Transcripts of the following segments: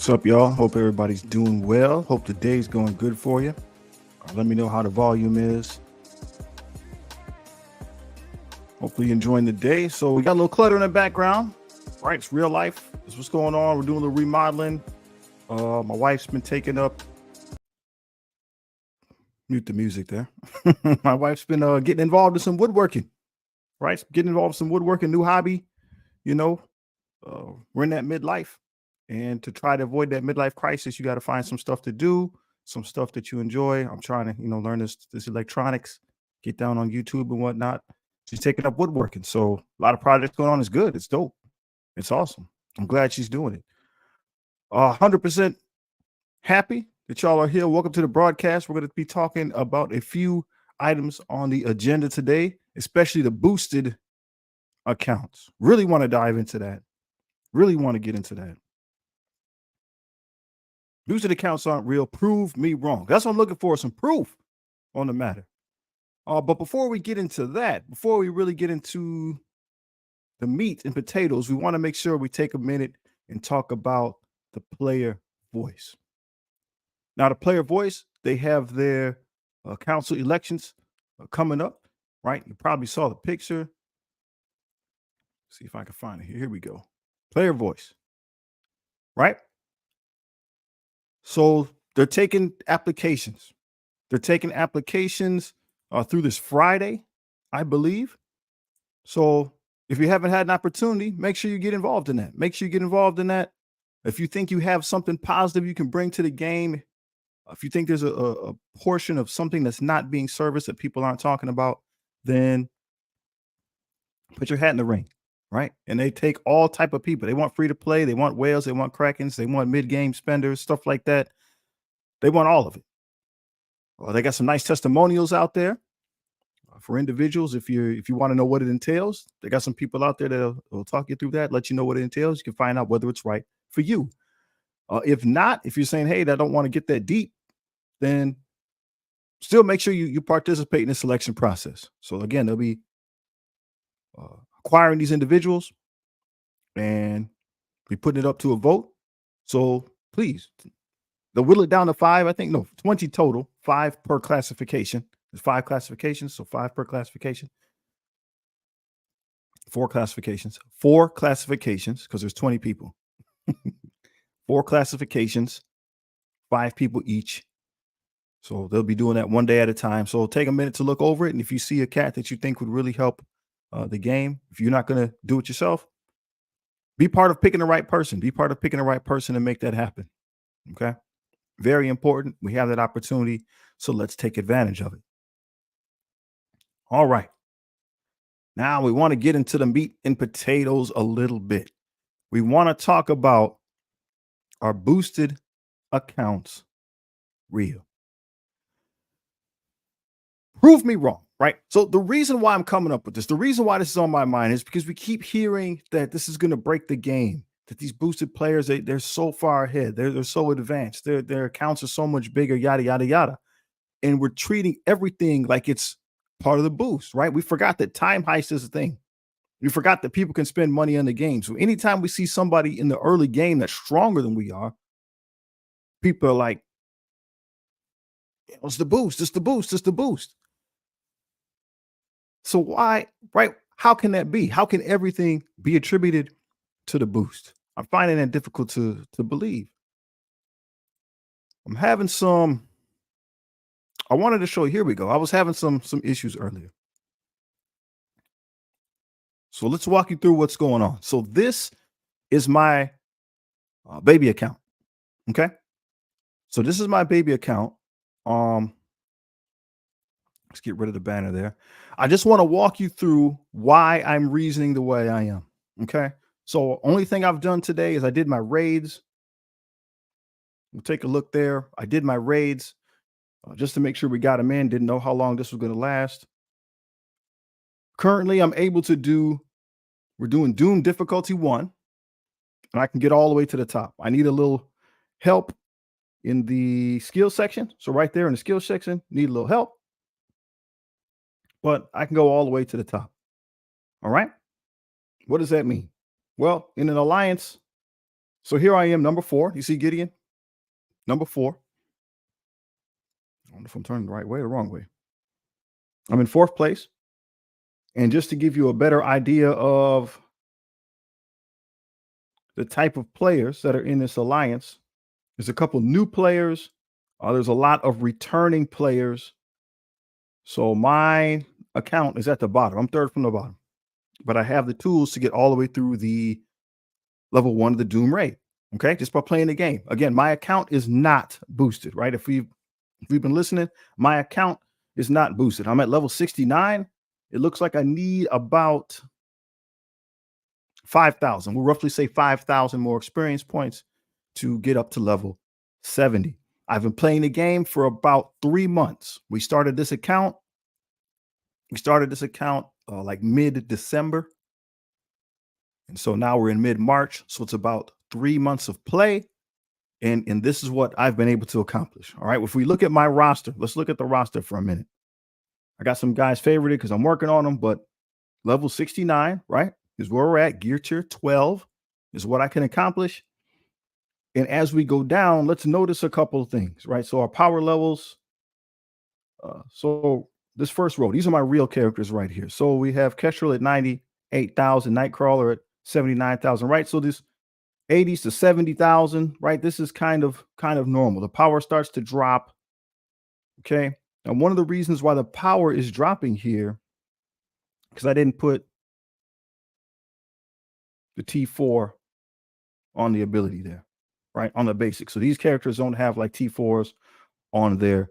What's up, y'all? Hope everybody's doing well. Hope the day's going good for you. Let me know how the volume is. Hopefully you're enjoying the day. So we got a little clutter in the background, right? It's real life. This is what's going on. We're doing a little remodeling. My wife's been taking up. Mute the music there. My wife's been getting involved in some woodworking, right? Getting involved in some woodworking, new hobby. You know, we're in that midlife. And to try to avoid that midlife crisis, you got to find some stuff to do, some stuff that you enjoy. I'm trying to, learn this electronics, get down on YouTube and whatnot. She's taking up woodworking. So a lot of projects going on. Is good. It's dope. It's awesome. I'm glad she's doing it. 100% happy that y'all are here. Welcome to the broadcast. We're going to be talking about a few items on the agenda today, especially the boosted accounts. Really want to dive into that. Really want to get into that. Boosted accounts aren't real. Prove me wrong. That's what I'm looking for, some proof on the matter. But before we get into that, before we really get into the meat and potatoes, we want to make sure we take a minute and talk about the player voice. Now, the player voice, they have their council elections coming up, right? You probably saw the picture. See if I can find it here. Here we go. Player voice, right? So they're taking applications. They're taking applications through this Friday, I believe. So if you haven't had an opportunity, make sure you get involved in that. Make sure you get involved in that. If you think you have something positive you can bring to the game, if you think there's a portion of something that's not being serviced that people aren't talking about, then put your hat in the ring, right? And they take all type of people. They want free to play. They want whales. They want Krakens. They want mid-game spenders, stuff like that. They want all of it. Well, they got some nice testimonials out there for individuals. If you want to know what it entails, they got some people out there that will talk you through that, let you know what it entails. You can find out whether it's right for you. If not, if you're saying, hey, I don't want to get that deep, then still make sure you participate in the selection process. So again, they'll be acquiring these individuals and be putting it up to a vote. So please, they'll whittle it down to 5. I think, no, 20 total, 5 per classification. There's 5 classifications, so 5 per classification. 4 classifications. 4 classifications, because there's 20 people. 4 classifications, 5 people each. So they'll be doing that one day at a time. So take a minute to look over it. And if you see a cat that you think would really help the game, if you're not going to do it yourself, be part of picking the right person. Be part of picking the right person and make that happen. Okay? Very important. We have that opportunity. So let's take advantage of it. All right. Now we want to get into the meat and potatoes a little bit. We want to talk about our boosted accounts real. Prove me wrong, right? So the reason why I'm coming up with this, the reason why this is on my mind is because we keep hearing that this is going to break the game, that these boosted players, they're so far ahead. They're so advanced. Their accounts are so much bigger, yada, yada, yada. And we're treating everything like it's part of the boost, right? We forgot that time heist is a thing. We forgot that people can spend money on the game. So anytime we see somebody in the early game that's stronger than we are, people are like, it's the boost, it's the boost, it's the boost. So why, right? How can that be? How can everything be attributed to the boost? I'm finding that difficult to believe. I'm having some. I wanted to show you. Here we go. I was having some issues earlier. So let's walk you through what's going on. So this is my baby account. Okay. So this is my baby account. Let's get rid of the banner there. I just want to walk you through why I'm reasoning the way I am. Okay. So only thing I've done today is I did my raids. We'll take a look there. I did my raids just to make sure we got them in. Didn't know how long this was going to last. Currently, I'm able to do, we're doing Doom difficulty 1, and I can get all the way to the top. I need a little help in the skill section. So right there in the skill section, need a little help. But I can go all the way to the top. All right. What does that mean? Well, in an alliance, So here I am, number 4. You see Gideon? Number 4. I don't know if I'm turning the right way or the wrong way. I'm in 4th place. And just to give you a better idea of the type of players that are in this alliance, there's a couple new players. There's a lot of returning players. So my account is at the bottom. I'm 3rd from the bottom, but I have the tools to get all the way through the level 1 of the Doom raid. Okay, just by playing the game. Again, my account is not boosted, right? If we've been listening, my account is not boosted. I'm at level 69. It looks like I need about 5,000. We'll roughly say 5,000 more experience points to get up to level 70. I've been playing the game for about 3 months. We started this account like mid-December. And so now we're in mid-March. So it's about 3 months of play. And this is what I've been able to accomplish. All right. If we look at my roster, let's look at the roster for a minute. I got some guys favorited because I'm working on them, but level 69, right, is where we're at. Gear tier 12 is what I can accomplish. And as we go down, let's notice a couple of things, right? So our power levels. So this first row, these are my real characters right here. So we have Kestrel at 98,000, Nightcrawler at 79,000, right? So this 80s to 70,000, right? This is kind of normal. The power starts to drop. Okay. And one of the reasons why the power is dropping here, because I didn't put the T4 on the ability there, right? On the basic. So these characters don't have like T4s on their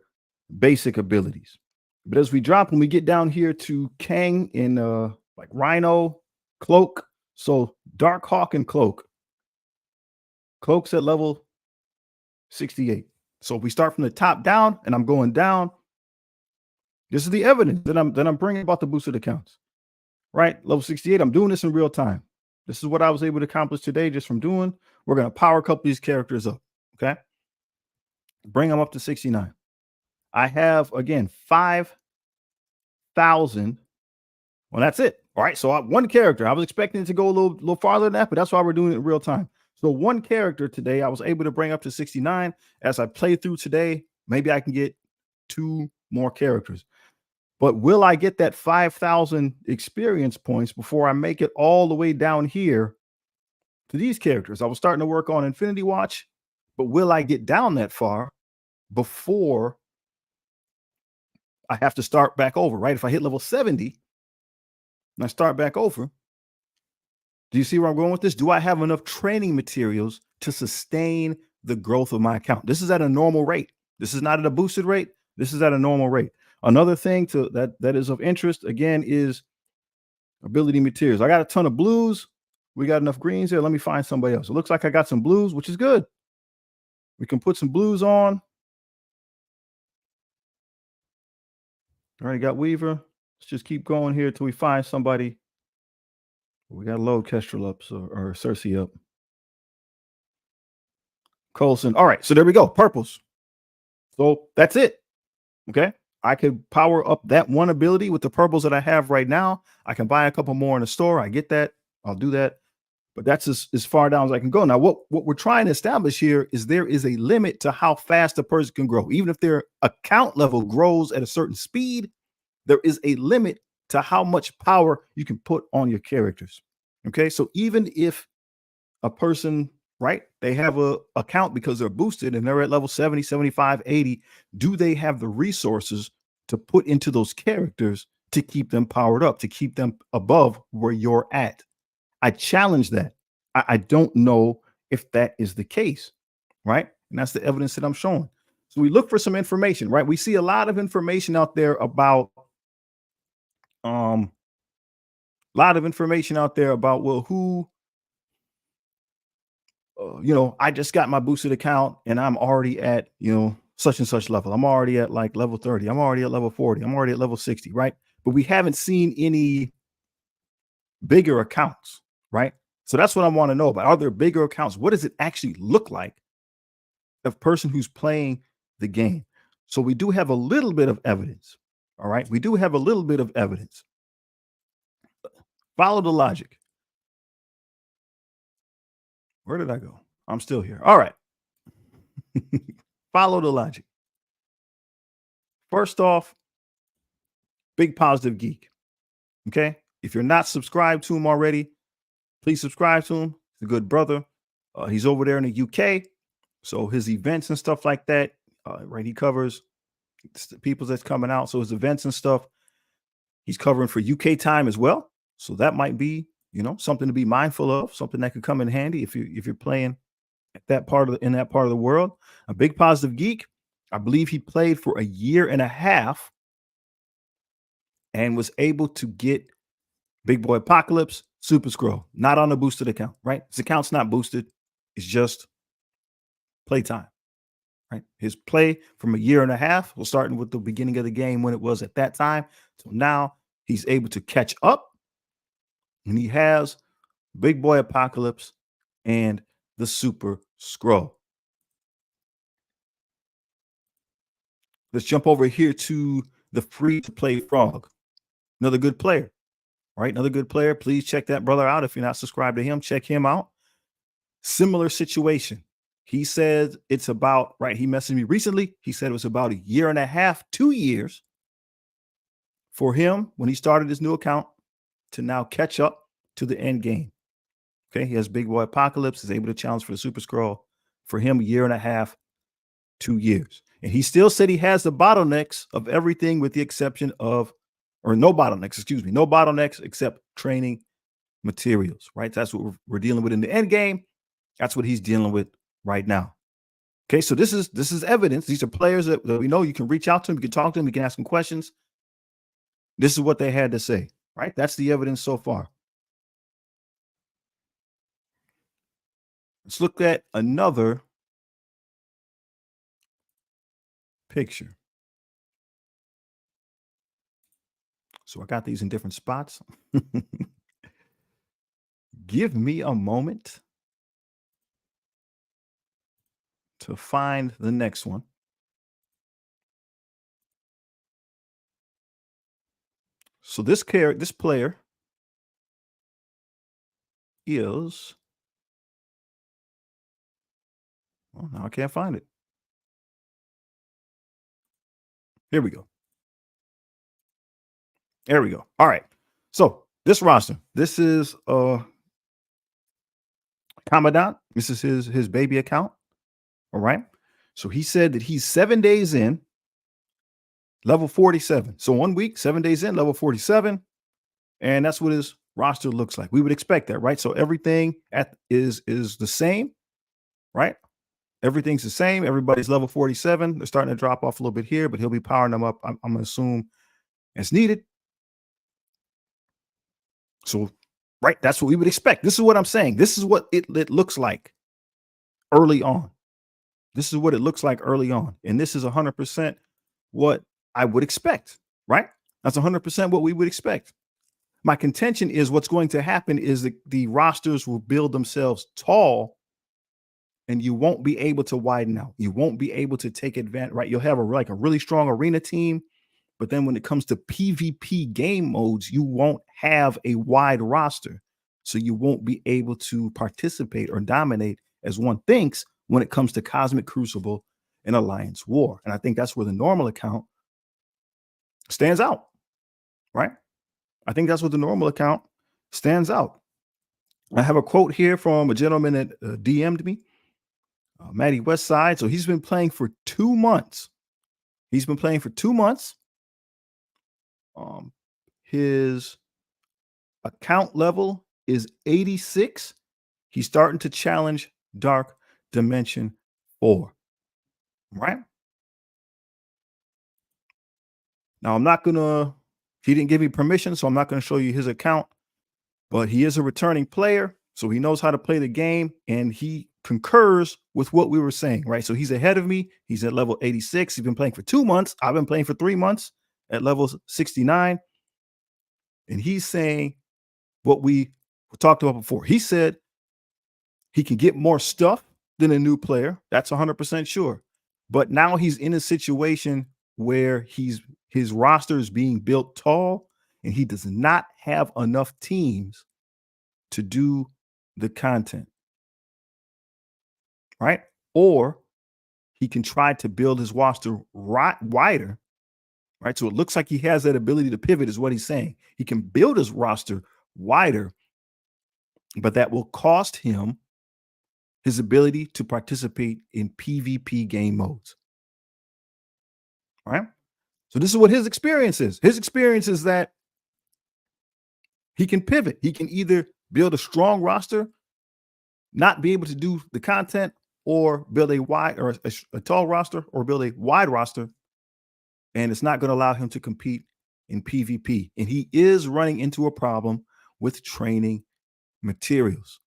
basic abilities. But as we drop, when we get down here to Kang in like Rhino, Cloak. So Dark Hawk and Cloak. Cloak's at level 68. So if we start from the top down and I'm going down, this is the evidence that I'm bringing about the boosted accounts, right? Level 68, I'm doing this in real time. This is what I was able to accomplish today just from doing. We're going to power a couple of these characters up, okay? Bring them up to 69. I have, again, 5,000. Well, that's it. All right, so one character. I was expecting it to go a little farther than that, but that's why we're doing it in real time. So one character today, I was able to bring up to 69. As I play through today, maybe I can get 2 more characters. But will I get that 5,000 experience points before I make it all the way down here to these characters? I was starting to work on Infinity Watch, but will I get down that far before I have to start back over, right? If I hit level 70 and I start back over, do you see where I'm going with this? Do I have enough training materials to sustain the growth of my account? This is at a normal rate. This is not at a boosted rate. This is at a normal rate. Another thing that is of interest, again, is ability materials. I got a ton of blues. We got enough greens here. Let me find somebody else. It looks like I got some blues, which is good. We can put some blues on. All right, got Weaver. Let's just keep going here till we find somebody. We got to load Kestrel up or Cersei up. Coulson. All right, so there we go. Purples. So that's it. Okay. I could power up that one ability with the purples that I have right now. I can buy a couple more in the store. I get that. I'll do that. But that's as far down as I can go. Now, what we're trying to establish here is there is a limit to how fast a person can grow. Even if their account level grows at a certain speed, there is a limit to how much power you can put on your characters. Okay. So even if a person, right, they have a account because they're boosted and they're at level 70, 75, 80, do they have the resources to put into those characters to keep them powered up, to keep them above where you're at? I challenge that. I don't know if that is the case, right? And that's the evidence that I'm showing. So we look for some information, right? We see a lot of information out there about well, who I just got my boosted account and I'm already at, such and such level. I'm already at like level 30. I'm already at level 40. I'm already at level 60, right? But we haven't seen any bigger accounts, right? So that's what I want to know about. Are there bigger accounts? What does it actually look like of person who's playing the game? So we do have a little bit of evidence. All right. We do have a little bit of evidence. Follow the logic. Where did I go? I'm still here. All right. Follow the logic. First off, Big Positive Geek. Okay. If you're not subscribed to him already, please subscribe to him. He's a good brother. He's over there in the UK. So his events and stuff like that, right? He covers the people that's coming out. So his events and stuff, he's covering for UK time as well. So that might be, something to be mindful of, something that could come in handy if you're playing at that part of in that part of the world. A Big Positive Geek, I believe he played for a year and a half and was able to get Big Boy Apocalypse, Super Scroll, not on a boosted account, right? His account's not boosted. It's just playtime, right? His play from a year and a half was starting with the beginning of the game when it was at that time. So now he's able to catch up and he has Big Boy Apocalypse and the Super Scroll. Let's jump over here to the free to play Frog. Another good player, right? Another good player. Please check that brother out. If you're not subscribed to him, check him out. Similar situation. He said it's about, right? He messaged me recently. He said it was about a year and a half, 2 years for him when he started his new account to now catch up to the end game. Okay. He has Big Boy Apocalypse, is able to challenge for the Super Scroll. For him, a year and a half, 2 years. And he still said he has the bottlenecks of everything with the exception of, or no bottlenecks except training materials, right? That's what we're dealing with in the end game. That's what he's dealing with right now. Okay, so this is evidence. These are players that we know. You can reach out to them, you can talk to them, you can ask them questions. This is what they had to say, right? That's the evidence so far. Let's look at another picture. So I got these in different spots. Give me a moment to find the next one. So this player is, well, now I can't find it. Here we go. There we go. All right. So this roster, this is Commandant. This is his baby account. All right. So he said that he's 7 days in, level 47. So 1 week, 7 days in, level 47. And that's what his roster looks like. We would expect that, right? So everything is the same, right? Everything's the same. Everybody's level 47. They're starting to drop off a little bit here, but he'll be powering them up, I'm going to assume, as needed. So, right, that's what we would expect. This is what I'm saying. This is what it looks like early on. This is what it looks like early on. And this is 100% what I would expect, right? That's 100% what we would expect. My contention is what's going to happen is that the rosters will build themselves tall and you won't be able to widen out. You won't be able to take advantage, right? You'll have a really strong arena team. But then when it comes to PvP game modes, you won't have a wide roster. So you won't be able to participate or dominate as one thinks when it comes to Cosmic Crucible and Alliance War. And I think that's where the normal account stands out, right? I think that's what the normal account stands out. I have a quote here from a gentleman that DM'd me, Matty Westside. So he's been playing for 2 months. He's been playing for 2 months. His account level is 86. He's starting to challenge Dark Dimension 4. Right? Now, he didn't give me permission, so I'm not going to show you his account, but he is a returning player, so he knows how to play the game, and he concurs with what we were saying, right? So he's ahead of me. He's at level 86. He's been playing for 2 months. I've been playing for 3 months at level 69. And he's saying what we talked about before. He said he can get more stuff than a new player. That's 100% sure. But now he's in a situation where his roster is being built tall and he does not have enough teams to do the content. right? Or he can try to build his roster wider, right? So it looks like he has that ability to pivot, is what he's saying. He can build his roster wider, but that will cost him his ability to participate in PvP game modes. All right. So this is what his experience is. His experience is that he can pivot. He can either build a strong roster, not be able to do the content, or build a wide or a tall roster, or build a wide roster, and it's not going to allow him to compete in PvP. And he is running into a problem with training materials.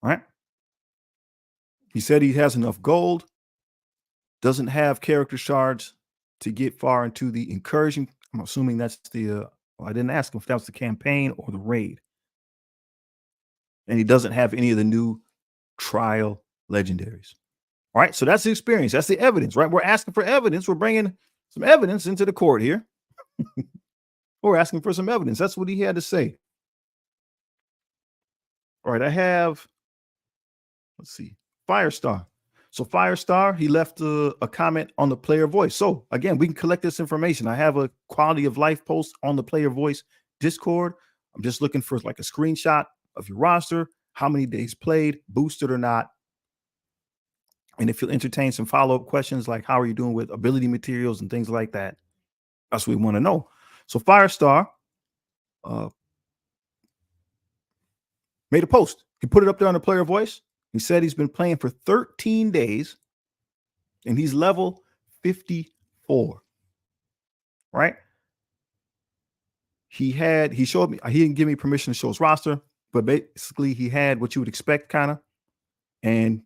All right. He said he has enough gold, doesn't have character shards to get far into the incursion. I'm assuming that's the, I didn't ask him if that was the campaign or the raid. And he doesn't have any of the new trial legendaries. All right. So that's the experience. That's the evidence, right? We're asking for evidence. We're bringing some evidence into the court here. We're asking for some evidence. That's what he had to say. All right. I have, let's see, Firestar. So Firestar, he left a comment on the player voice. So again, we can collect this information. I have a quality of life post on the player voice Discord. I'm just looking for like a screenshot of your roster, how many days played, boosted or not. And if you'll entertain some follow-up questions like how are you doing with ability materials and things like that, that's what we want to know. So Firestar made a post. He put it up there on the player voice. He said he's been playing for 13 days and he's level 54. Right? He showed me, he didn't give me permission to show his roster, but basically he had what you would expect kind of. And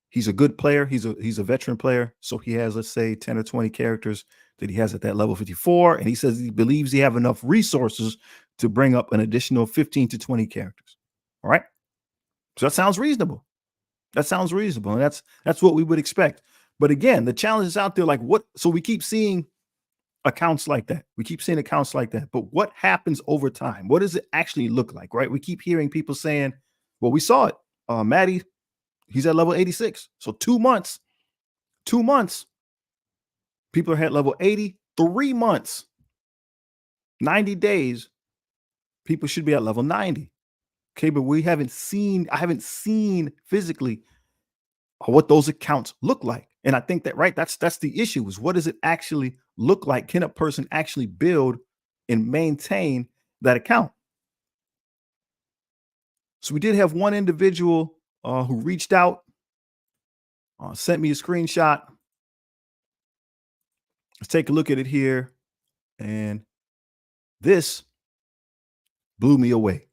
he's a good player. He's a veteran player. So he has, let's say, 10 or 20 characters that he has at that level 54. And he says he believes he have enough resources to bring up an additional 15 to 20 characters. All right. So that sounds reasonable. That sounds reasonable. And that's what we would expect. But again, the challenge is out there. Like what? So we keep seeing accounts like that. We keep seeing accounts like that. But what happens over time? What does it actually look like? Right. We keep hearing people saying, well, we saw it. Maddie, he's at level 86. So 2 months, people are at level 80. 3 months, 90 days, people should be at level 90. Okay, but I haven't seen physically what those accounts look like. And I think that, right, that's the issue is what does it actually look like? Can a person actually build and maintain that account? So we did have one individual who reached out, sent me a screenshot. Let's take a look at it here. And this blew me away.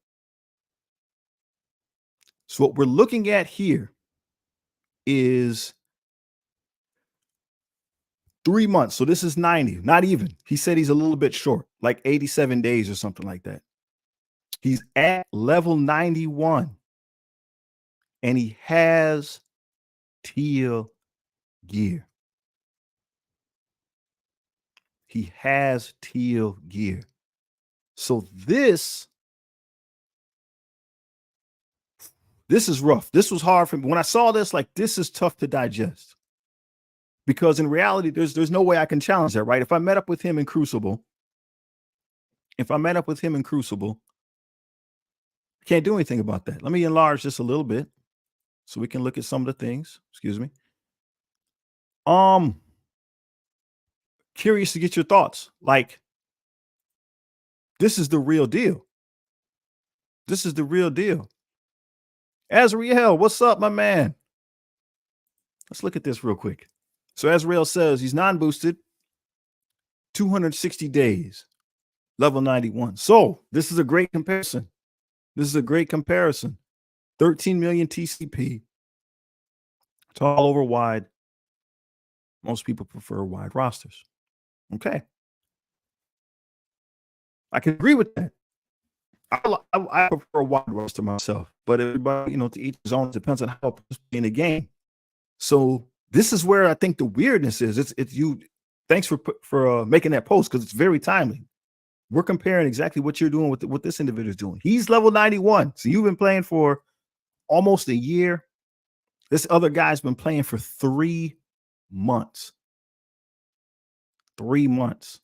So what we're looking at here is 3 months. So this is 90, not even. He said he's a little bit short, like 87 days or something like that. He's at level 91 and he has teal gear. He has teal gear. So this is rough. This was hard for me. When I saw this, like, this is tough to digest. Because in reality, there's no way I can challenge that, right? If I met up with him in Crucible, I can't do anything about that. Let me enlarge this a little bit so we can look at some of the things. Excuse me. Curious to get your thoughts. Like, this is the real deal. This is the real deal. Azrael, what's up, my man? Let's look at this real quick. So Azrael says he's non-boosted, 260 days, level 91. So this is a great comparison. 13 million TCP, tall over wide. Most people prefer wide rosters. Okay. I can agree with that. I prefer a wide roster myself, but everybody, to each his own. Depends on how in the game. So this is where I think the weirdness is. It's you. Thanks for making that post because it's very timely. We're comparing exactly what you're doing with what this individual is doing. He's level 91. So you've been playing for almost a year. This other guy's been playing for 3 months. 3 months.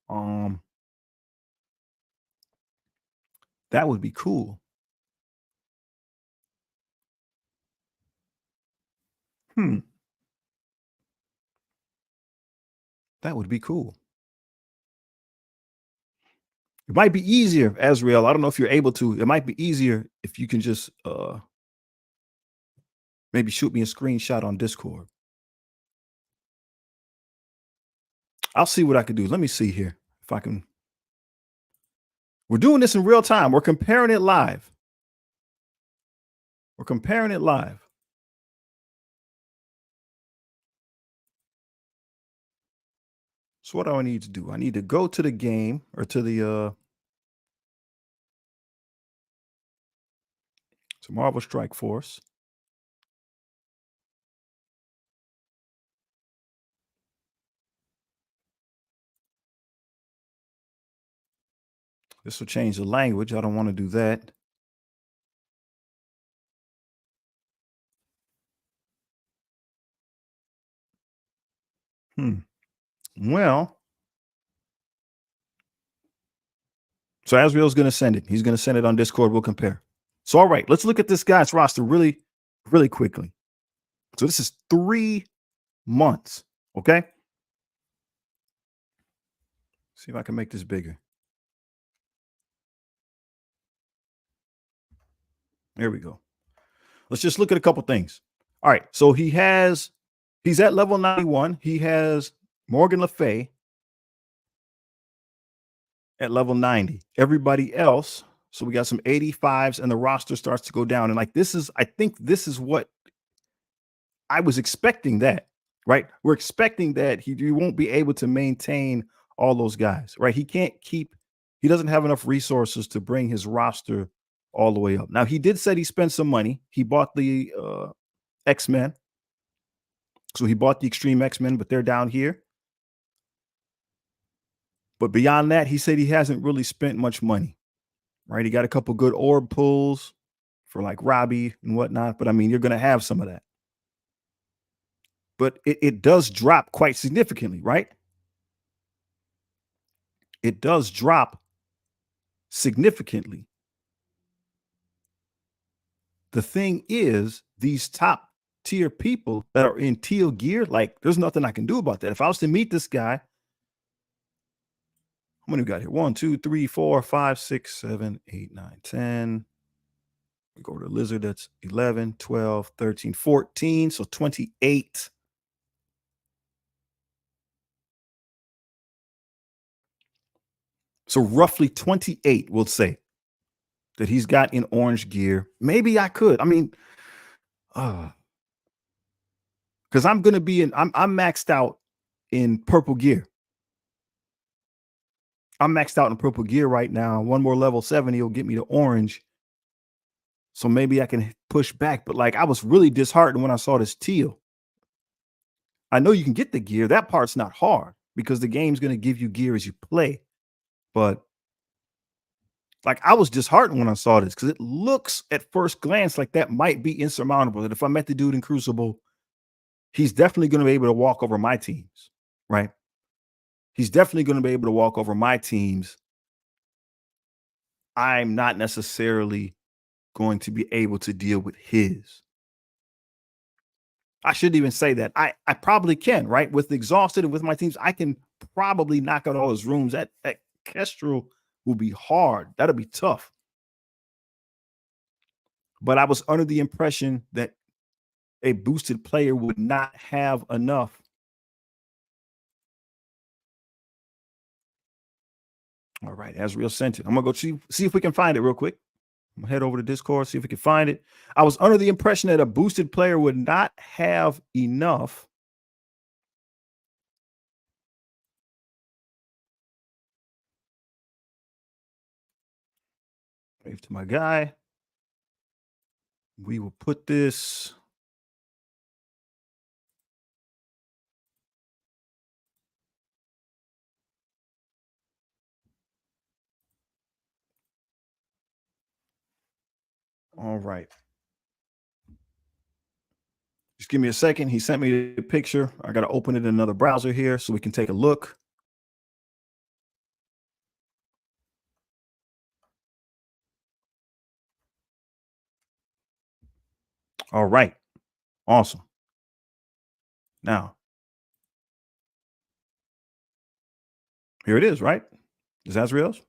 Um, that would be cool. Hmm. That would be cool. It might be easier, Azrael. I don't know if you're able to. It might be easier if you can just maybe shoot me a screenshot on Discord. I'll see what I can do. Let me see here if I can. We're doing this in real time. We're comparing it live. We're comparing it live. So what do I need to do? I need to go to the game or to the to Marvel Strike Force. This will change the language. I don't want to do that. Hmm. Well, so Azrael's going to send it. He's going to send it on Discord. We'll compare. So, all right, let's look at this guy's roster really, really quickly. So this is 3 months. Okay. See if I can make this bigger. There we go. Let's just look at a couple things. All right. So he's at level 91. He has Morgan Le Fay at level 90. Everybody else, so we got some 85s and the roster starts to go down. And I think this is what I was expecting that, right? We're expecting that he won't be able to maintain all those guys, right? He doesn't have enough resources to bring his roster all the way up. Now, he did say he spent some money. He bought the X-Men. So he bought the Extreme X-Men, but they're down here. But beyond that, he said he hasn't really spent much money, right? He got a couple good orb pulls for like Robbie and whatnot. But I mean, you're going to have some of that. But it does drop quite significantly, right? It does drop significantly. The thing is, these top tier people that are in teal gear, like there's nothing I can do about that. If I was to meet this guy, how many we got here? 1, 2, 3, 4, 5, 6, 7, 8, 9, 10. We go to the lizard, that's 11, 12, 13, 14. So 28. So roughly 28, we'll say, that he's got in orange gear. Maybe I could. I mean, because I'm gonna be I'm maxed out in purple gear. I'm maxed out in purple gear right now. One more level 70 will get me to orange. So maybe I can push back. But like I was really disheartened when I saw this teal. I know you can get the gear. That part's not hard because the game's gonna give you gear as you play. But like I was disheartened when I saw this because it looks at first glance like that might be insurmountable. That if I met the dude in Crucible, he's definitely going to be able to walk over my teams, right? He's definitely going to be able to walk over my teams. I'm not necessarily going to be able to deal with his. I shouldn't even say that. I probably can, right? With exhausted and with my teams, I can probably knock out all his rooms. That Kestrel will be hard. That'll be tough. But I was under the impression that a boosted player would not have enough. All right, Azrael sent it. I'm gonna go see if we can find it real quick. I'm gonna head over to Discord, see if we can find it. I was under the impression that a boosted player would not have enough. Wave to my guy. We will put this. All right. Just give me a second. He sent me the picture. I got to open it in another browser here so we can take a look. All right. Awesome. Now, here it is, right? Is Azriel's?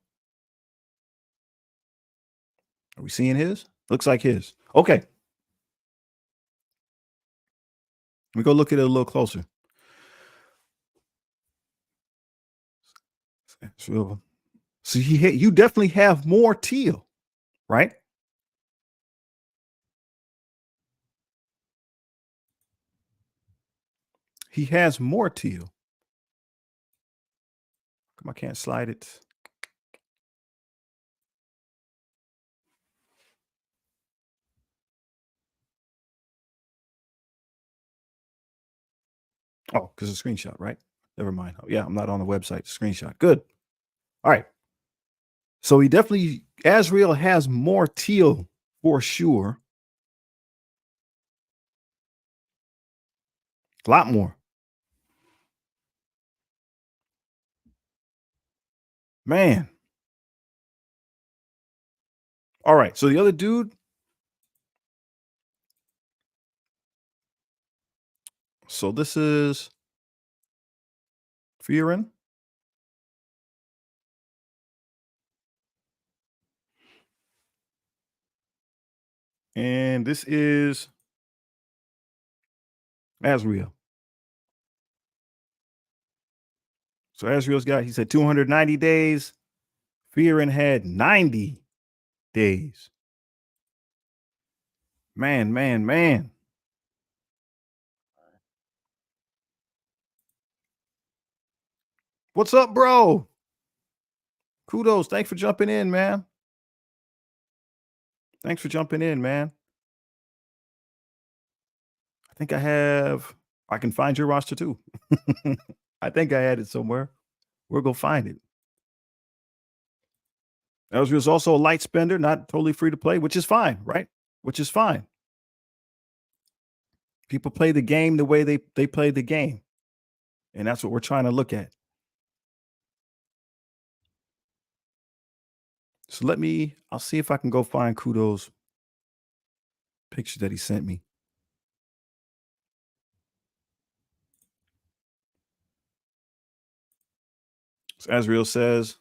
Are we seeing his? Looks like his. Okay. Let me go look at it a little closer. So you definitely have more teal, right? He has more teal. Come, I can't slide it. Oh, because it's a screenshot, right? Never mind. Oh, yeah, I'm not on the website. Screenshot. Good. All right. So he definitely, Azriel has more teal for sure. A lot more. Man. All right. So the other dude. So this is Fearin. And this is Azriel. So Azriel's got, he said 290 days. Fearin had 90 days. Man, man, man. What's up, bro? Kudos. Thanks for jumping in, man. Thanks for jumping in, man. I think I can find your roster too. I think I had it somewhere. We'll go find it. Ezra's also a light spender, not totally free to play, which is fine, right? Which is fine. People play the game the way they play the game. And that's what we're trying to look at. So I'll see if I can go find Kudos picture that he sent me. So Azriel says,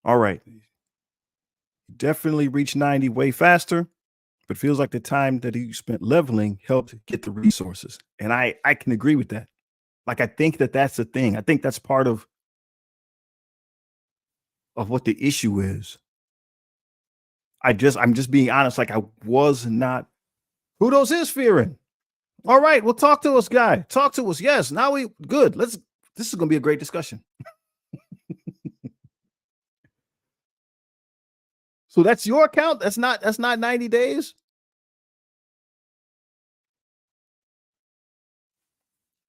all right, definitely reached 90 way faster, but feels like the time that he spent leveling helped get the resources. And I can agree with that. Like, I think that's the thing. I think that's part of what the issue is. I'm just being honest. Like, I was not. Who those is fearing? All right, well, talk to us, guy. Talk to us. Yes, now we good. This is gonna be a great discussion. So that's your account. That's not 90 days.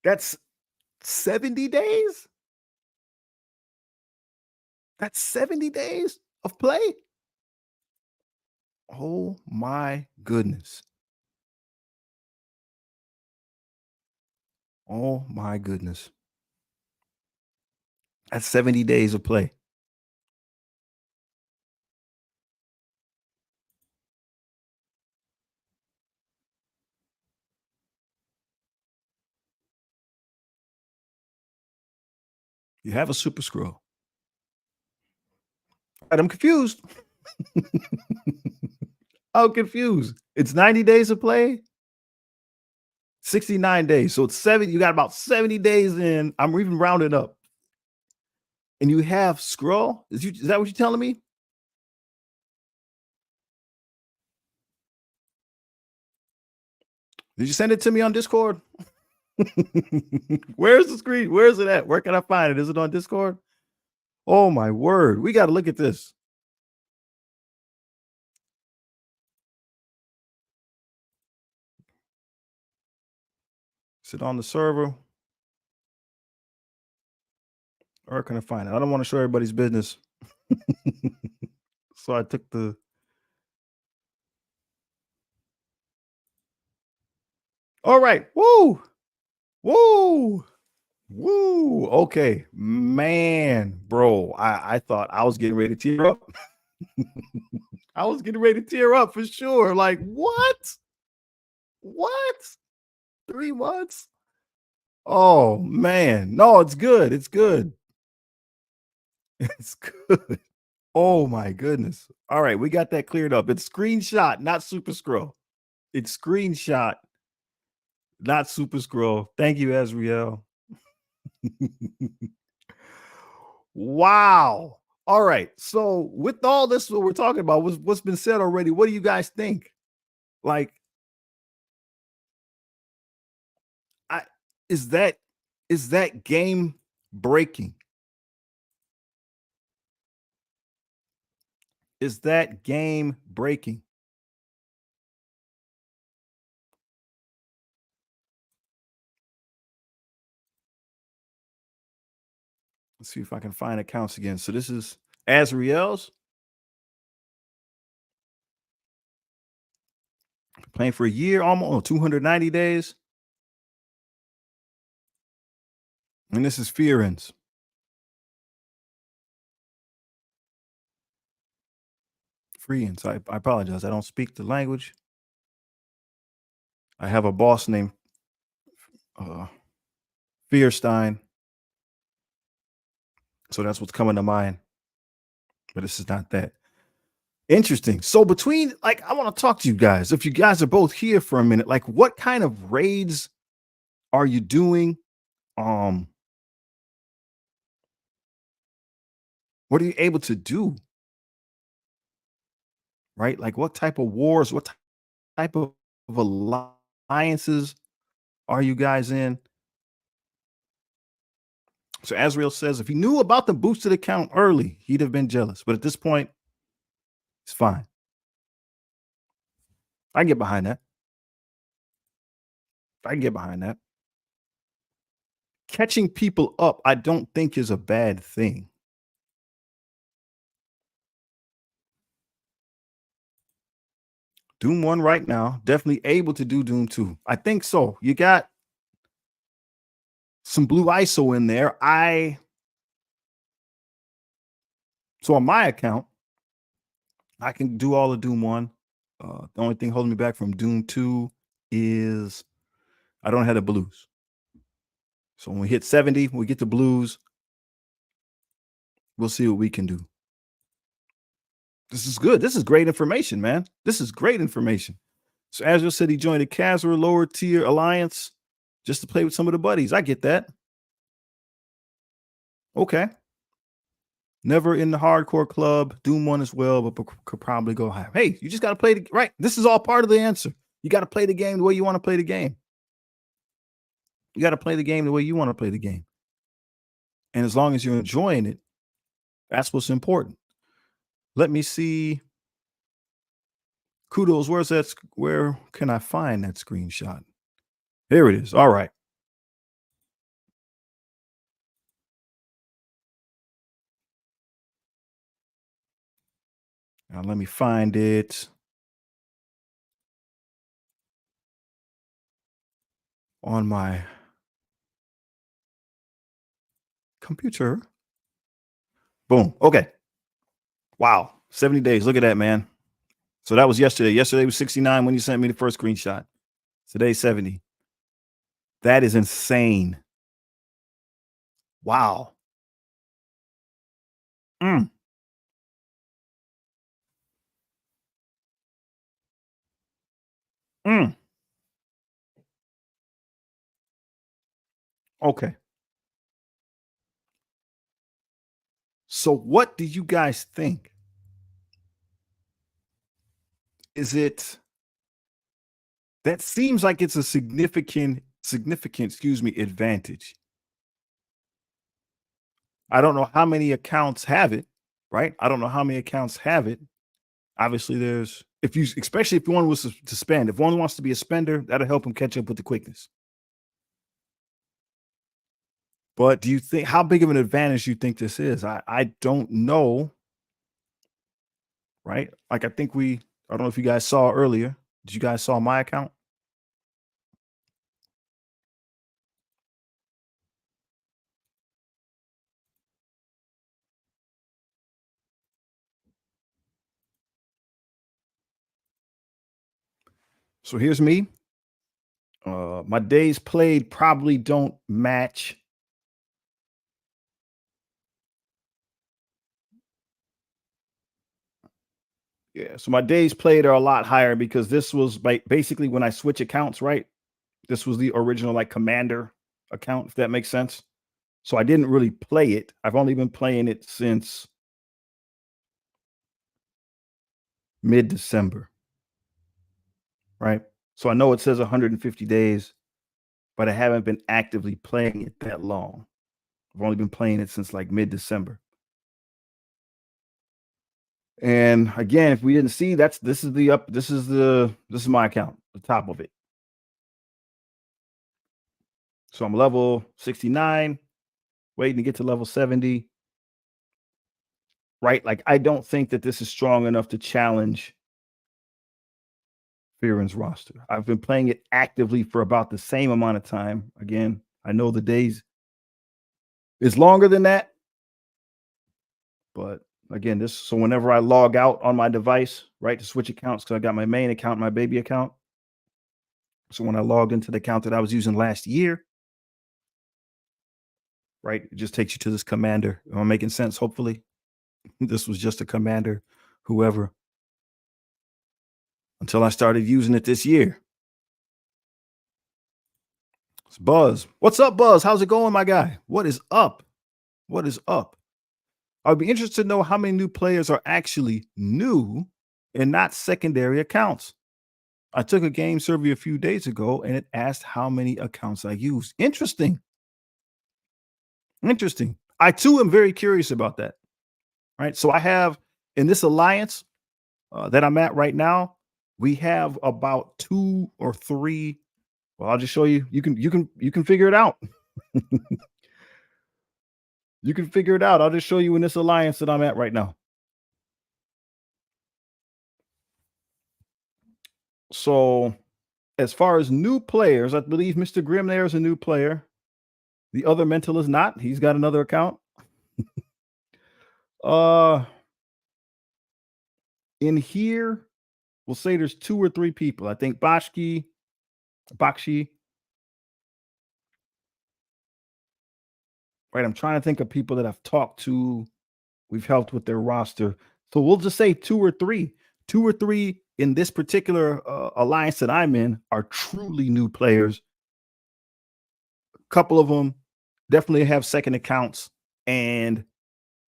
That's 70 days. That's 70 days of play. Oh my goodness. Oh my goodness. That's 70 days of play. You have a super scroll. Right, I'm confused. I'm confused. It's 90 days of play, 69 days. So it's 70. You got about 70 days in. I'm even rounding up. And you have scroll? Is that what you're telling me? Did you send it to me on Discord? Where's the screen? Where is it at? Where can I find it? Is it on Discord? Oh my word. We got to look at this. Is it on the server? Where can I find it? I don't want to show everybody's business. So I took the All right. Woo! Woo! Woo! Okay, man, bro, I thought I was getting ready to tear up. I was getting ready to tear up for sure. Like, what? What? 3 months? Oh, man. No, it's good. It's good. It's good. Oh my goodness. All right, we got that cleared up. It's screenshot, not super scroll. It's screenshot, not super scroll. Thank you, Azriel. Wow. All right. So with all this, what we're talking about, what's been said already, what do you guys think? Like, I is that is that game breaking? Is that game breaking? Let's see if I can find accounts again. So this is Azriel's playing for a year, almost 290 days. And this is Fearin's. Freeans. I apologize. I don't speak the language. I have a boss named uh, Fearstein. So that's what's coming to mind. But this is not that. Interesting. So between like I want to talk to you guys. If you guys are both here for a minute, like what kind of raids are you doing? Um, what are you able to do? Right? Like what type of wars, what type of alliances are you guys in? So Azrael says if he knew about the boosted account early, he'd have been jealous. But at this point, it's fine. I can get behind that. I can get behind that. Catching people up, I don't think is a bad thing. Doom 1 right now, definitely able to do Doom 2. I think so. You got some blue ISO in there. So on my account, I can do all of Doom 1. The only thing holding me back from Doom 2 is I don't have the blues. So when we hit 70, when we get the blues, we'll see what we can do. This is good. This is great information, man. This is great information. So Azure said he joined a casual lower tier alliance just to play with some of the buddies. I get that. Okay. Never in the hardcore club. Doom 1 as well, but could probably go higher. Hey, you just got to play the right. This is all part of the answer. You got to play the game the way you want to play the game. You got to play the game the way you want to play the game. And as long as you're enjoying it, that's what's important. Let me see. Kudos. Where's that? Where can I find that screenshot? There it is. All right. Now let me find it on my computer. Boom. Okay. Wow. 70 days. Look at that, man. So that was yesterday. Yesterday was 69 when you sent me the first screenshot. Today's 70. That is insane. Wow. Mm, mm. Okay. So what do you guys think? Is it that seems like it's a significant, excuse me, advantage. I don't know how many accounts have it, right? I don't know how many accounts have it. Obviously, there's if you especially if one was to spend, if one wants to be a spender, that'll help him catch up with the quickness. But do you think how big of an advantage do you think this is? I don't know, right? Like I don't know if you guys saw earlier. Did you guys saw my account? So here's me. My days played probably don't match. Yeah, so my days played are a lot higher because this was basically when I switch accounts, right? This was the original like commander account, if that makes sense. So I didn't really play it. I've only been playing it since mid-December, right? So I know it says 150 days, but I haven't been actively playing it that long. I've only been playing it since like mid-December. And again, if we didn't see, this is my account, the top of it. So I'm level 69, waiting to get to level 70, right? Like I don't think that this is strong enough to challenge Fearon's roster. I've been playing it actively for about the same amount of time. Again, I know the days is longer than that, but again, this so whenever I log out on my device, right, to switch accounts, because I got my main account, my baby account. So when I logged into the account that I was using last year, right, it just takes you to this commander. Am I making sense? Hopefully, this was just a commander, whoever, until I started using it this year. It's Buzz. What's up, Buzz? How's it going, my guy? What is up? What is up? I'd be interested to know how many new players are actually new and not secondary accounts. I took a game survey a few days ago and it asked how many accounts I used. Interesting. Interesting. I too am very curious about that. Right. So I have in this alliance that I'm at right now, we have about two or three. Well, I'll just show you. You can figure it out. You can figure it out. I'll just show you in this alliance that I'm at right now. So as far as new players, I believe Mr. Grimm there is a new player. The other mental is not. He's got another account. Uh in here, we'll say there's two or three people. I think Bakshi, right? I'm trying to think of people that I've talked to. We've helped with their roster. So we'll just say two or three. Two or three in this particular alliance that I'm in are truly new players. A couple of them definitely have second accounts, and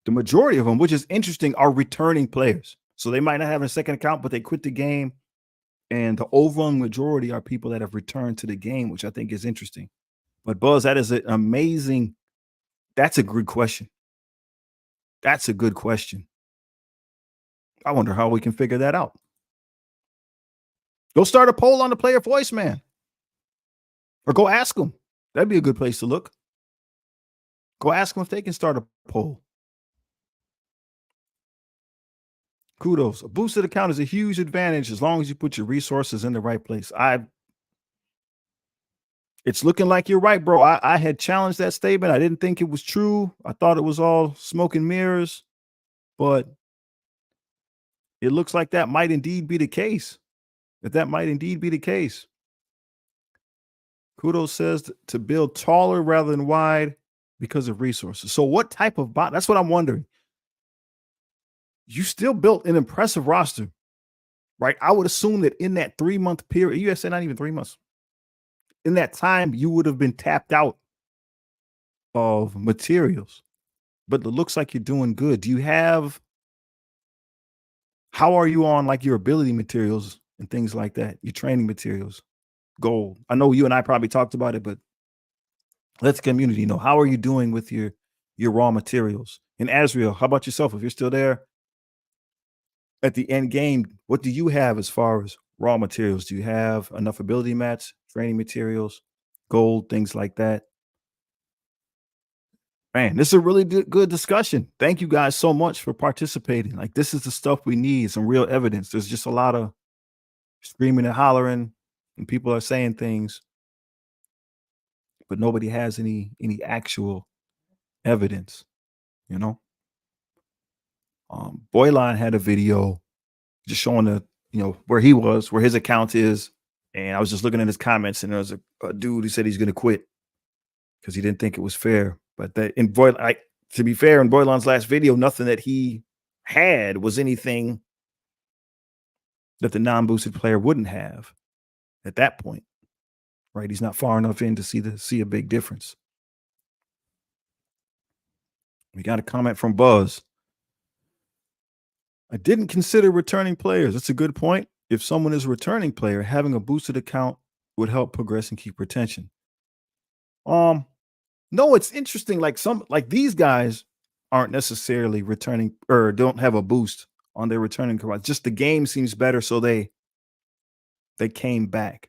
the majority of them, which is interesting, are returning players. So they might not have a second account, but they quit the game. And the overwhelming majority are people that have returned to the game, which I think is interesting. But Buzz, that is an amazing. That's a good question. That's a good question. I wonder how we can figure that out. Go start a poll on the player voice, man, or go ask them. That'd be a good place to look. Go ask them if they can start a poll. Kudos. A boosted account is a huge advantage as long as you put your resources in the right place. It's looking like you're right, bro. I had challenged that statement. I didn't think it was true. I thought it was all smoke and mirrors, but it looks like that might indeed be the case. That might indeed be the case. Kudos says to build taller rather than wide because of resources. So what type of bot? That's what I'm wondering. You still built an impressive roster, right? I would assume that in that 3-month period, you said not even 3 months. In that time, you would have been tapped out of materials. But it looks like you're doing good. Do you have how are you on like your ability materials and things like that? Your training materials, gold. I know you and I probably talked about it, but let's community know. How are you doing with your raw materials? And Azriel, how about yourself? If you're still there at the end game, what do you have as far as raw materials? Do you have enough ability mats, training materials, gold, things like that? Man, this is a really good discussion. Thank you guys so much for participating. Like this is the stuff we need, some real evidence. There's just a lot of screaming and hollering, and people are saying things, but nobody has any actual evidence, you know. Boyline had a video just showing the where he was, where his account is, And I was just looking at his comments, and there was a dude who said he's going to quit because he didn't think it was fair. But that in to be fair, in Boylan's last video, nothing that he had was anything that the non-boosted player wouldn't have at that point, right? He's not far enough in to see a big difference. We got a comment from Buzz. I didn't consider returning players. That's a good point. If someone is a returning player, having a boosted account would help progress and keep retention. No, it's interesting. Like these guys aren't necessarily returning or don't have a boost on their returning cards. Just the game seems better, so they came back.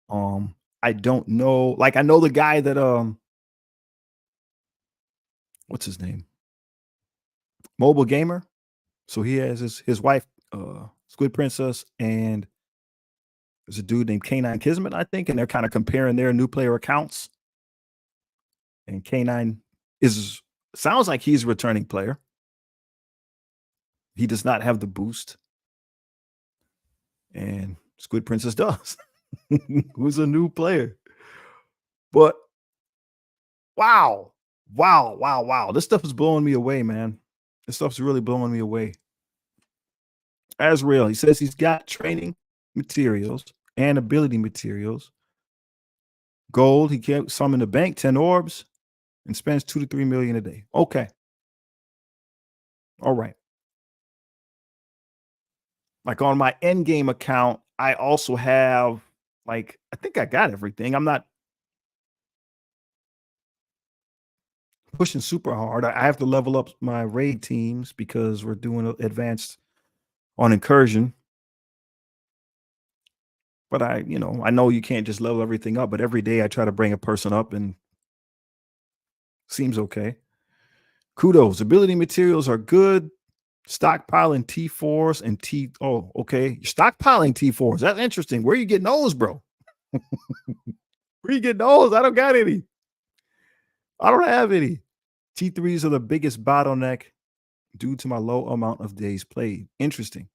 I don't know. Like I know the guy that what's his name? Mobile Gamer. So he has his wife, Squid Princess, and there's a dude named K9 Kismet, I think, and they're kind of comparing their new player accounts. And K9 sounds like he's a returning player. He does not have the boost. And Squid Princess does. Who's a new player. But wow. This stuff is blowing me away, man. This stuff's really blowing me away. Azrael, he says he's got training materials and ability materials. Gold, he kept some in the bank, 10 orbs, and spends 2 to 3 million a day. Okay. All right. Like on my endgame account, I also have I think I got everything. I'm not pushing super hard. I have to level up my raid teams because we're doing advanced on incursion. But I know you can't just level everything up, but every day I try to bring a person up and seems okay. Kudos. Ability materials are good. Stockpiling T4s and okay. You're stockpiling T4s. That's interesting. Where are you getting those, bro? Where you getting those? I don't got any. I don't have any. T3s are the biggest bottleneck due to my low amount of days played. Interesting.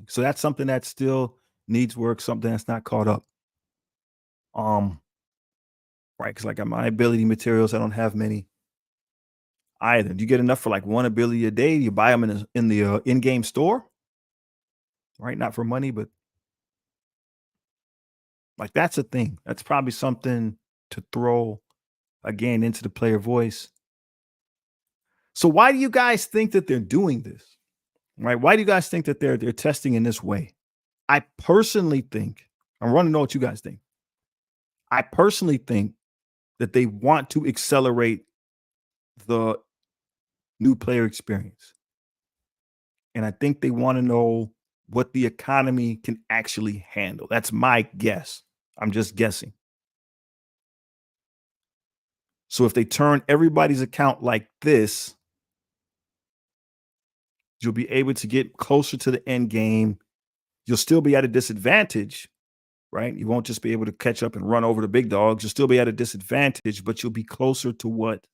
So that's something that still needs work, something that's not caught up. Right, because like my ability materials, I don't have many either. Do you get enough for like one ability a day? Do you buy them in the in-game store? Right, not for money, but like that's a thing. That's probably something to throw again into the player voice. So why do you guys think that they're doing this? Right? Why do you guys think that they're testing in this way? I personally think, I want to know what you guys think. I personally think that they want to accelerate the new player experience. And I think they want to know what the economy can actually handle. That's my guess. I'm just guessing. So if they turn everybody's account like this, you'll be able to get closer to the end game. You'll still be at a disadvantage, right? You won't just be able to catch up and run over the big dogs. You'll still be at a disadvantage, but you'll be closer to what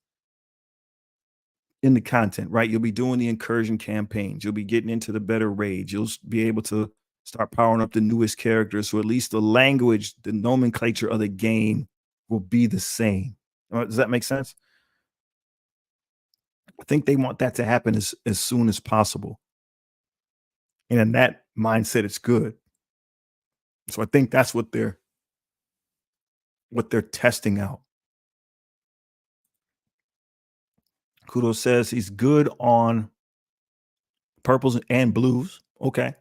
in the content, right? You'll be doing the incursion campaigns. You'll be getting into the better raids. You'll be able to start powering up the newest characters. So at least the language, the nomenclature of the game will be the same. Does that make sense? I think they want that to happen as soon as possible. And in that mindset, it's good. So I think that's what they're testing out. Kudos says he's good on purples and blues. Okay.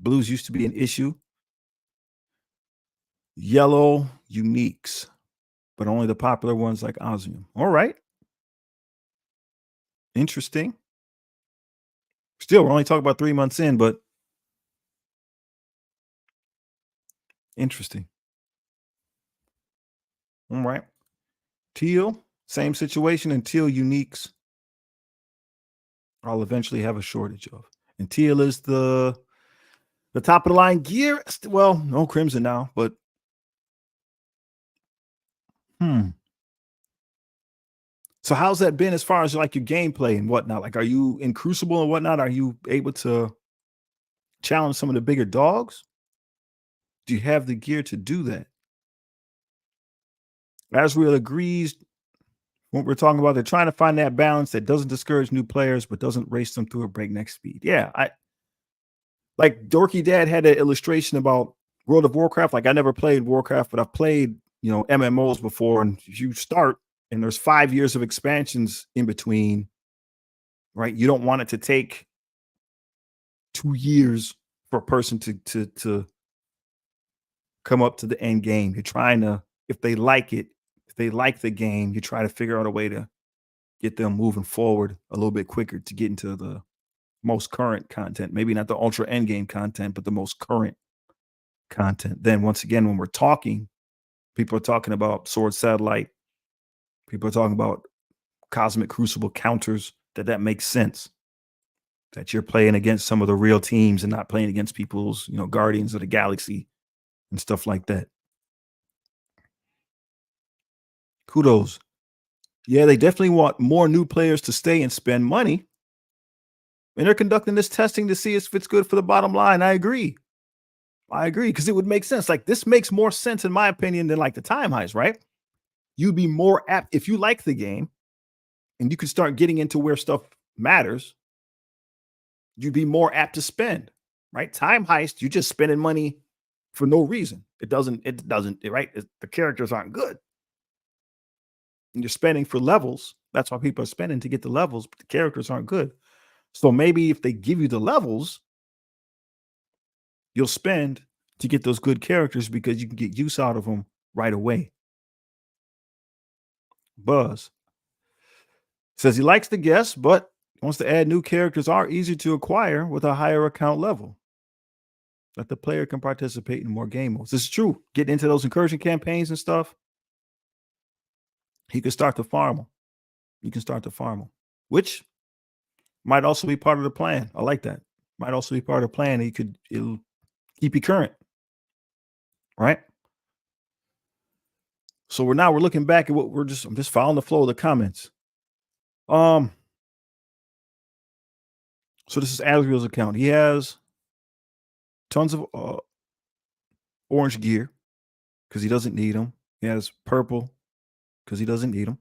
Blues used to be an issue. Yellow uniques, but only the popular ones like Osmium. All right. Interesting. Still, we're only talking about 3 months in, but interesting. All right. Teal, same situation, and teal uniques I'll eventually have a shortage of. And teal is the top of the line gear. Well, no crimson now, but So how's that been as far as like your gameplay and whatnot? Like, are you in Crucible and whatnot? Are you able to challenge some of the bigger dogs? Do you have the gear to do that? Asriel agrees. What we're talking about, they're trying to find that balance that doesn't discourage new players, but doesn't race them through a breakneck speed. Yeah, I like Dorky Dad had an illustration about World of Warcraft. Like I never played Warcraft, but I've played, MMOs before. And you start and there's 5 years of expansions in between, right? You don't want it to take 2 years for a person to come up to the end game. You're trying to, if they like it, if they like the game, you try to figure out a way to get them moving forward a little bit quicker to get into the most current content. Maybe not the ultra end game content, but the most current content. Then once again, when we're talking, people are talking about Sword Satellite. People are talking about Cosmic Crucible counters. That makes sense. That you're playing against some of the real teams and not playing against people's, Guardians of the Galaxy and stuff like that. Kudos. Yeah, they definitely want more new players to stay and spend money. And they're conducting this testing to see if it's good for the bottom line. I agree. Because it would make sense. Like this makes more sense, in my opinion, than like the time heist, right? You'd be more apt if you like the game and you could start getting into where stuff matters. You'd be more apt to spend, right? Time heist, you're just spending money for no reason. It doesn't, right? The characters aren't good. And you're spending for levels. That's why people are spending to get the levels, but the characters aren't good. So maybe if they give you the levels, you'll spend to get those good characters because you can get use out of them right away. Buzz says he likes the guests, but wants to add new characters are easier to acquire with a higher account level. That the player can participate in more game modes. This is true. Getting into those incursion campaigns and stuff, he can start to farm them. You can start to farm them, which might also be part of the plan. I like that. Might also be part of the plan. It'll keep you current, right? So we're looking back at what I'm just following the flow of the comments. So this is Asriel's account. He has tons of orange gear because he doesn't need them. He has purple because he doesn't need them.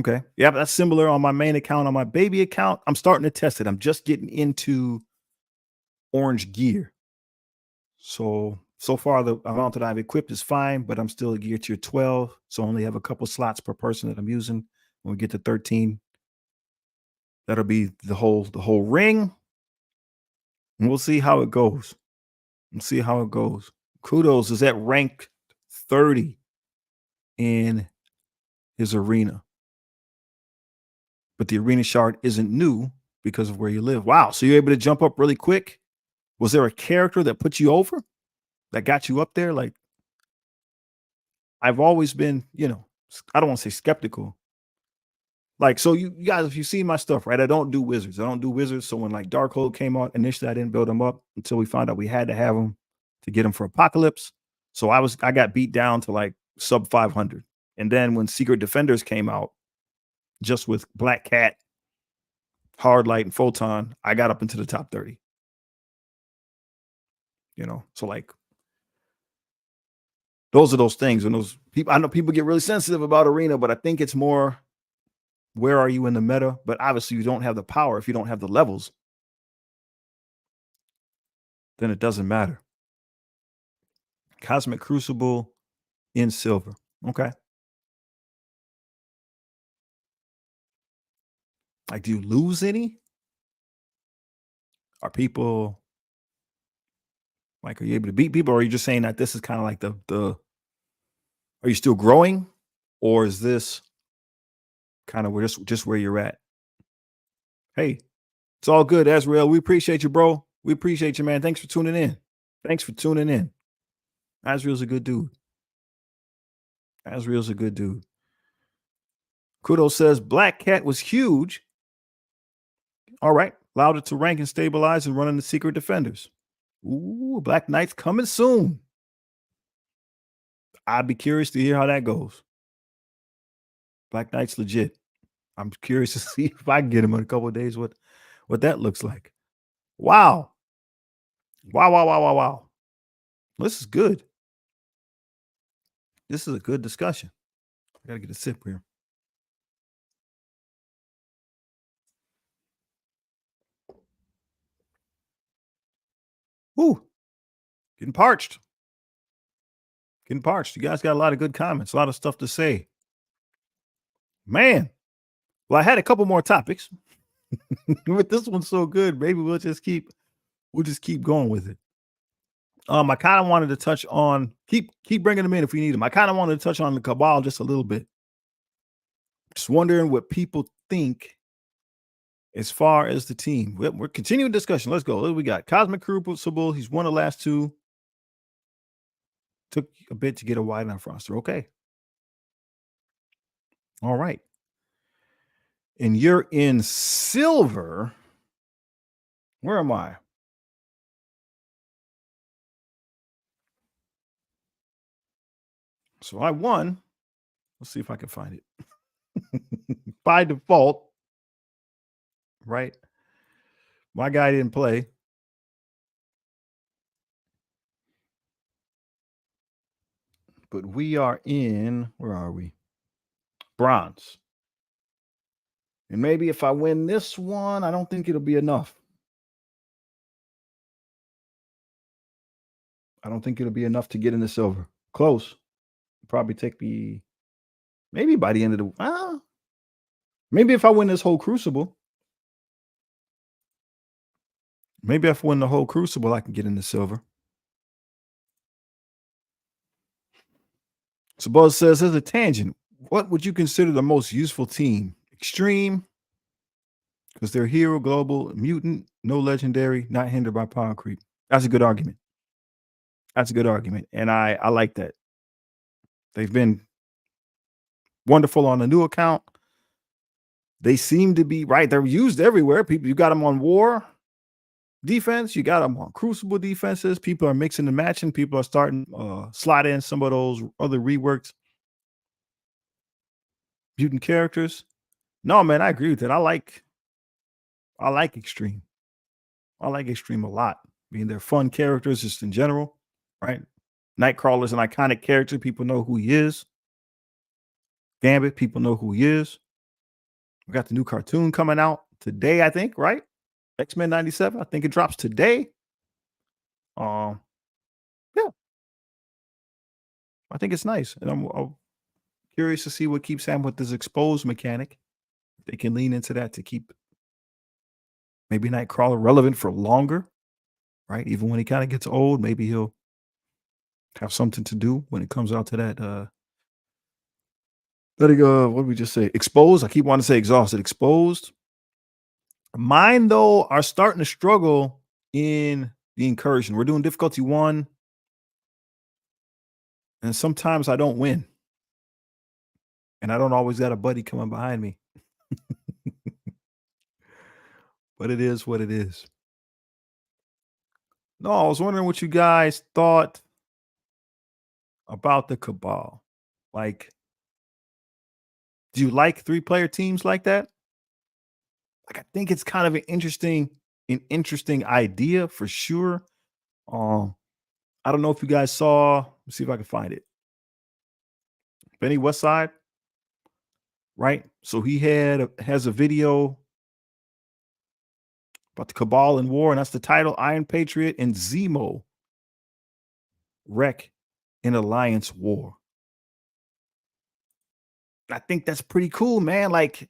Okay. Yeah, that's similar on my main account. On my baby account, I'm starting to test it. I'm just getting into orange gear. So far, the amount that I've equipped is fine, but I'm still at gear tier 12. So I only have a couple slots per person that I'm using. When we get to 13, that'll be the whole ring. And we'll see how it goes. Kudos is at rank 30 in his arena. But the arena shard isn't new because of where you live. Wow. So you're able to jump up really quick. Was there a character that put you over that got you up there? Like, I've always been, I don't want to say skeptical. Like, so you guys, if you see my stuff, right? I don't do wizards. So when like Darkhold came out, initially I didn't build them up until we found out we had to have them to get them for Apocalypse. So I got beat down to like sub 500. And then when Secret Defenders came out, just with Black Cat, Hard Light, and Photon, I got up into the top 30. So like those are those things. And those people, I know people get really sensitive about arena, but I think it's more, where are you in the meta? But obviously you don't have the power. If you don't have the levels, then it doesn't matter. Cosmic Crucible in silver. Okay. Like, do you lose any? Are people like, are you able to beat people? Or are you just saying that this is kind of like are you still growing? Or is this kind of just where you're at? Hey, it's all good, Azrael. We appreciate you, bro. We appreciate you, man. Thanks for tuning in. Azrael's a good dude. Kudos says Black Cat was huge. All right. Allowed it to rank and stabilize and run in the Secret Defenders. Ooh, Black Knight's coming soon. I'd be curious to hear how that goes. Black Knight's legit. I'm curious to see if I can get him in a couple of days, what that looks like. Wow. This is good. This is a good discussion. I gotta get a sip here. Ooh, getting parched. Getting parched. You guys got a lot of good comments, a lot of stuff to say. Man. Well, I had a couple more topics, but this one's so good. Maybe we'll just keep going with it. I kind of wanted to touch on keep bringing them in if we need them. I kind of wanted to touch on the cabal just a little bit. Just wondering what people think as far as the team. We're continuing discussion. Let's go. We got Cosmic Crucible. He's won the last two. Took a bit to get a wide enough roster. Okay. All right. And you're in silver. Where am I? So I won. Let's see if I can find it. By default, right? My guy didn't play. But we are in, where are we? Bronze. And maybe if I win this one, I don't think it'll be enough. I don't think it'll be enough to get in the silver. Close. Probably take me maybe by the end of the maybe if I win this whole crucible. Maybe if I win the whole crucible, I can get in the silver. So Buzz says, as a tangent, what would you consider the most useful team? Extreme, because they're hero, global, mutant, no legendary, not hindered by power creep. That's a good argument. That's a good argument. And I like that. They've been wonderful on the new account. They seem to be right. They're used everywhere. People, you got them on war defense. You got them on crucible defenses. People are mixing and matching. People are starting slide in some of those other reworked mutant characters. No, man, I agree with that. I like Extreme. I like Extreme a lot. I mean, they're fun characters just in general, right? Nightcrawler's an iconic character. People know who he is. Gambit, people know who he is. We got the new cartoon coming out today, I think, right? X-Men 97. I think it drops today. Yeah. I think it's nice. And I'm curious to see what keeps happening with this exposed mechanic. They can lean into that to keep maybe Nightcrawler relevant for longer, right? Even when he kind of gets old, maybe he'll have something to do when it comes out to that what did we just say? Exposed. I keep wanting to say exhausted. Exposed. Mine though are starting to struggle in the incursion. We're doing difficulty 1, and sometimes I don't win, and I don't always got a buddy coming behind me. But it is what it is. No, I was wondering what you guys thought about the cabal. Like, do you like 3-player teams like that? Like, I think it's kind of an interesting idea for sure. I don't know if you guys saw. Let's see if I can find it. Benny Westside, right? So he has a video about the Cabal and War, and that's the title: Iron Patriot and Zemo wreck in Alliance War. I think that's pretty cool, man. Like,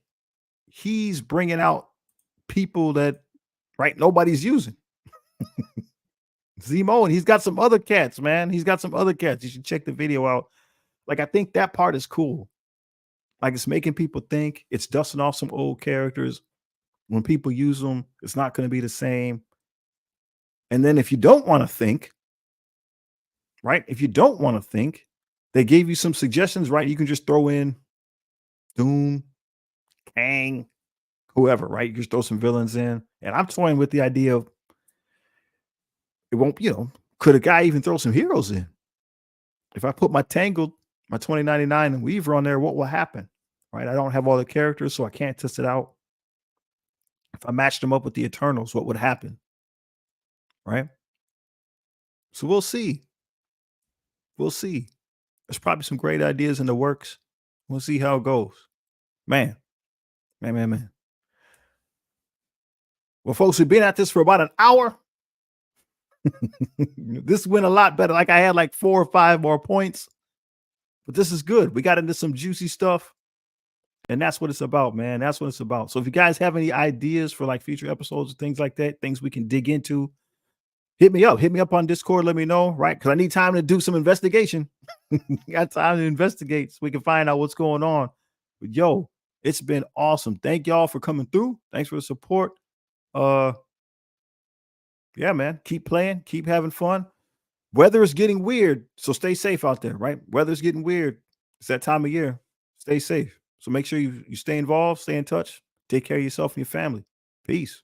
he's bringing out people that, right, nobody's using. Zemo, and he's got some other cats, man. He's got some other cats. You should check the video out. Like, I think that part is cool. Like, it's making people think. It's dusting off some old characters. When people use them, it's not going to be the same. And then if you don't want to think, right? If you don't want to think, they gave you some suggestions, right? You can just throw in Doom, Kang, whoever, right? You just throw some villains in. And I'm toying with the idea of it won't, could a guy even throw some heroes in? If I put my Tangled, my 2099 and Weaver on there, what will happen? Right? I don't have all the characters, so I can't test it out. If I matched them up with the Eternals, what would happen? Right? So we'll see. We'll see. There's probably some great ideas in the works. We'll see how it goes. Man, man. Well, folks, we've been at this for about an hour. This went a lot better. Like I had like 4 or 5 more points, but this is good. We got into some juicy stuff, and that's what it's about, man. That's what it's about. So if you guys have any ideas for like future episodes and things like that, things we can dig into, hit me up. Hit me up on Discord. Let me know, right? Because I need time to do some investigation. Got time to investigate so we can find out what's going on. But yo, it's been awesome. Thank y'all for coming through. Thanks for the support. Yeah, man. Keep playing, keep having fun. Weather is getting weird, so stay safe out there, right? Weather's getting weird. It's that time of year. Stay safe. So make sure you stay involved, stay in touch, take care of yourself and your family. Peace.